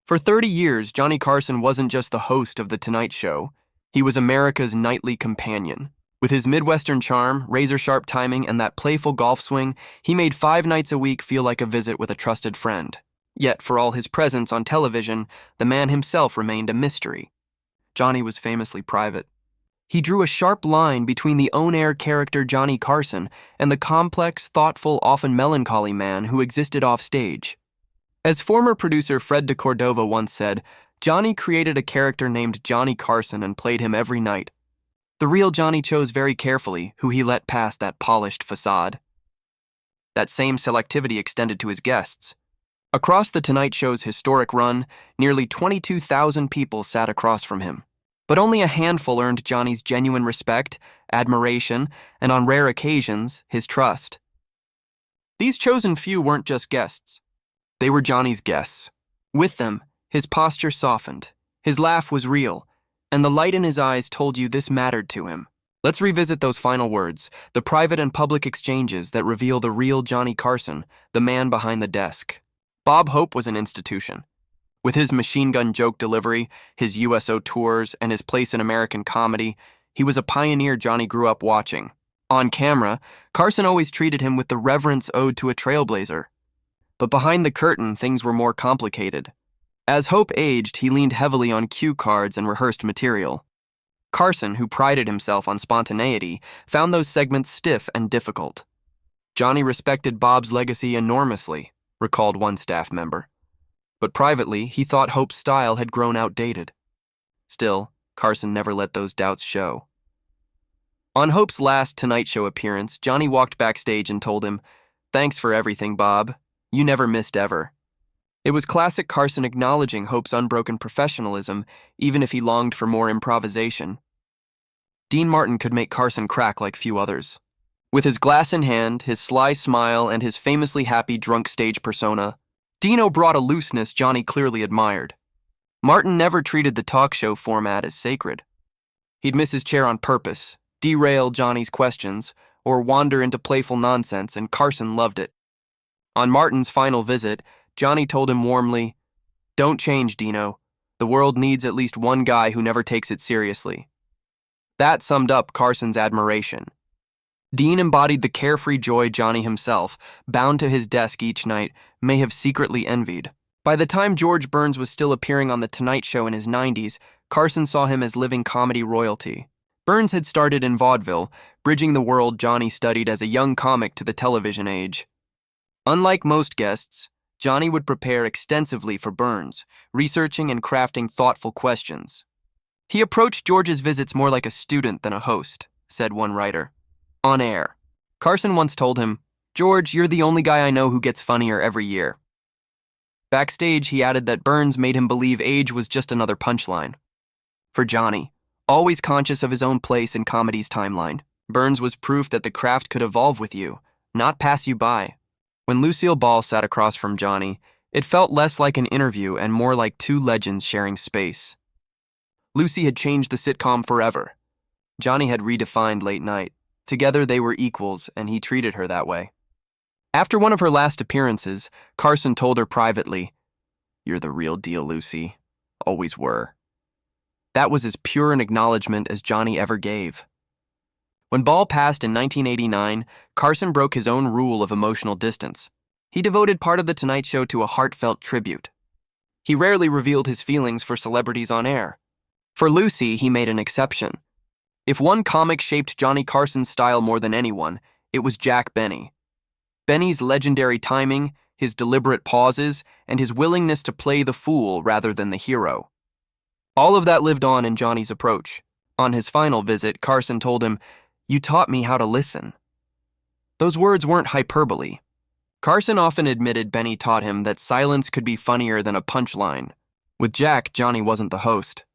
For 30 years, Johnny Carson wasn't just the host of The Tonight Show. He was America's nightly companion. With his Midwestern charm, razor-sharp timing, and that playful golf swing, he made 5 nights a week feel like a visit with a trusted friend. Yet, for all his presence on television, the man himself remained a mystery. Johnny was famously private. He drew a sharp line between the on-air character Johnny Carson and the complex, thoughtful, often melancholy man who existed offstage. As former producer Fred de Cordova once said, Johnny created a character named Johnny Carson and played him every night. The real Johnny chose very carefully who he let past that polished facade. That same selectivity extended to his guests. Across The Tonight Show's historic run, nearly 22,000 people sat across from him. But only a handful earned Johnny's genuine respect, admiration, and on rare occasions, his trust. These chosen few weren't just guests. They were Johnny's guests. With them, his posture softened, his laugh was real, and the light in his eyes told you this mattered to him. Let's revisit those final words, the private and public exchanges that reveal the real Johnny Carson, the man behind the desk. Bob Hope was an institution. With his machine gun joke delivery, his USO tours, and his place in American comedy, he was a pioneer Johnny grew up watching. On camera, Carson always treated him with the reverence owed to a trailblazer. But behind the curtain, things were more complicated. As Hope aged, he leaned heavily on cue cards and rehearsed material. Carson, who prided himself on spontaneity, found those segments stiff and difficult. Johnny respected Bob's legacy enormously, recalled one staff member. But privately, he thought Hope's style had grown outdated. Still, Carson never let those doubts show. On Hope's last Tonight Show appearance, Johnny walked backstage and told him, "Thanks for everything, Bob. You never missed ever." It was classic Carson acknowledging Hope's unbroken professionalism, even if he longed for more improvisation. Dean Martin could make Carson crack like few others. With his glass in hand, his sly smile, and his famously happy drunk stage persona, Dino brought a looseness Johnny clearly admired. Martin never treated the talk show format as sacred. He'd miss his chair on purpose, derail Johnny's questions, or wander into playful nonsense, and Carson loved it. On Martin's final visit, Johnny told him warmly, "Don't change, Dino. The world needs at least one guy who never takes it seriously." That summed up Carson's admiration. Dean embodied the carefree joy Johnny himself, bound to his desk each night, may have secretly envied. By the time George Burns was still appearing on The Tonight Show in his 90s, Carson saw him as living comedy royalty. Burns had started in vaudeville, bridging the world Johnny studied as a young comic to the television age. Unlike most guests, Johnny would prepare extensively for Burns, researching and crafting thoughtful questions. He approached George's visits more like a student than a host, said one writer. On air, Carson once told him, "George, you're the only guy I know who gets funnier every year." Backstage, he added that Burns made him believe age was just another punchline. For Johnny, always conscious of his own place in comedy's timeline, Burns was proof that the craft could evolve with you, not pass you by. When Lucille Ball sat across from Johnny, it felt less like an interview and more like two legends sharing space. Lucy had changed the sitcom forever. Johnny had redefined late night. Together they were equals, and he treated her that way. After one of her last appearances, Carson told her privately, "You're the real deal, Lucy. Always were." That was as pure an acknowledgement as Johnny ever gave. When Ball passed in 1989, Carson broke his own rule of emotional distance. He devoted part of The Tonight Show to a heartfelt tribute. He rarely revealed his feelings for celebrities on air. For Lucy, he made an exception. If one comic shaped Johnny Carson's style more than anyone, it was Jack Benny. Benny's legendary timing, his deliberate pauses, and his willingness to play the fool rather than the hero. All of that lived on in Johnny's approach. On his final visit, Carson told him, "You taught me how to listen." Those words weren't hyperbole. Carson often admitted Benny taught him that silence could be funnier than a punchline. With Jack, Johnny wasn't the host.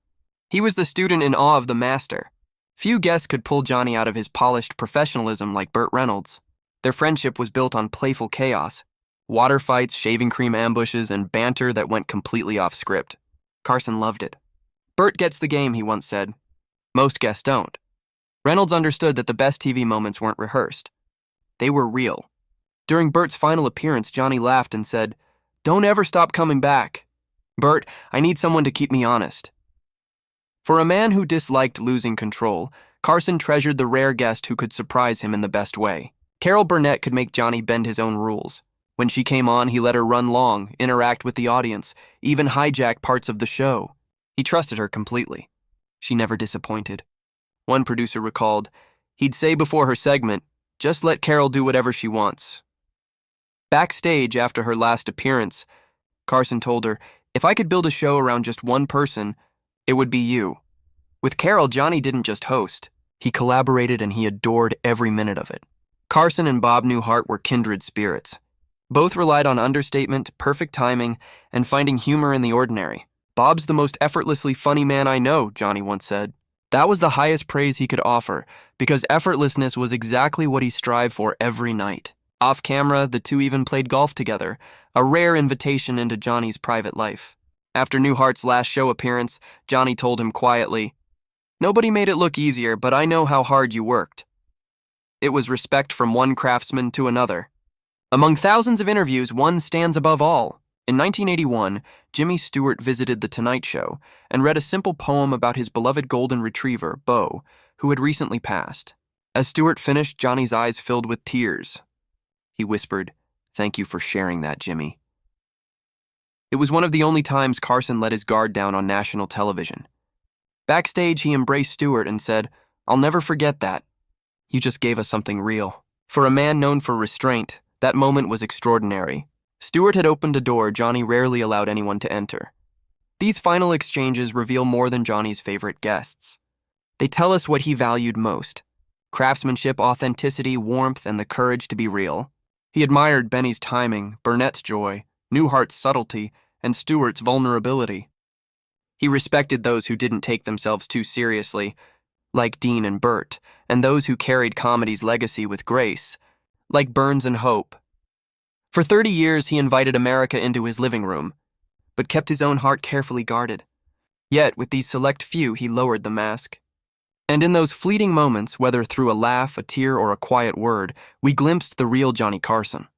He was the student in awe of the master. Few guests could pull Johnny out of his polished professionalism like Burt Reynolds. Their friendship was built on playful chaos, water fights, shaving cream ambushes, and banter that went completely off script. Carson loved it. "Burt gets the game," he once said. Most guests don't. Reynolds understood that the best TV moments weren't rehearsed. They were real. During Burt's final appearance, Johnny laughed and said, "Don't ever stop coming back." Bert, I need someone to keep me honest. For a man who disliked losing control, Carson treasured the rare guest who could surprise him in the best way. Carol Burnett could make Johnny bend his own rules. When she came on, he let her run long, interact with the audience, even hijack parts of the show. He trusted her completely. She never disappointed. One producer recalled, he'd say before her segment, "Just let Carol do whatever she wants." Backstage after her last appearance, Carson told her, "If I could build a show around just one person, it would be you." With Carol, Johnny didn't just host. He collaborated and he adored every minute of it. Carson and Bob Newhart were kindred spirits. Both relied on understatement, perfect timing, and finding humor in the ordinary. "Bob's the most effortlessly funny man I know," Johnny once said. That was the highest praise he could offer, because effortlessness was exactly what he strived for every night. Off camera, the two even played golf together, a rare invitation into Johnny's private life. After Newhart's last show appearance, Johnny told him quietly, "Nobody made it look easier, but I know how hard you worked." It was respect from one craftsman to another. Among thousands of interviews, one stands above all. In 1981, Jimmy Stewart visited The Tonight Show and read a simple poem about his beloved golden retriever, Bo, who had recently passed. As Stewart finished, Johnny's eyes filled with tears. He whispered, "Thank you for sharing that, Jimmy." It was one of the only times Carson let his guard down on national television. Backstage, he embraced Stewart and said, "I'll never forget that. You just gave us something real." For a man known for restraint, that moment was extraordinary. Stewart had opened a door Johnny rarely allowed anyone to enter. These final exchanges reveal more than Johnny's favorite guests. They tell us what he valued most: craftsmanship, authenticity, warmth, and the courage to be real. He admired Benny's timing, Burnett's joy, Newhart's subtlety, and Stewart's vulnerability. He respected those who didn't take themselves too seriously, like Dean and Bert, and those who carried comedy's legacy with grace, like Burns and Hope. For 30 years, he invited America into his living room, but kept his own heart carefully guarded. Yet, with these select few, he lowered the mask. And in those fleeting moments, whether through a laugh, a tear, or a quiet word, we glimpsed the real Johnny Carson.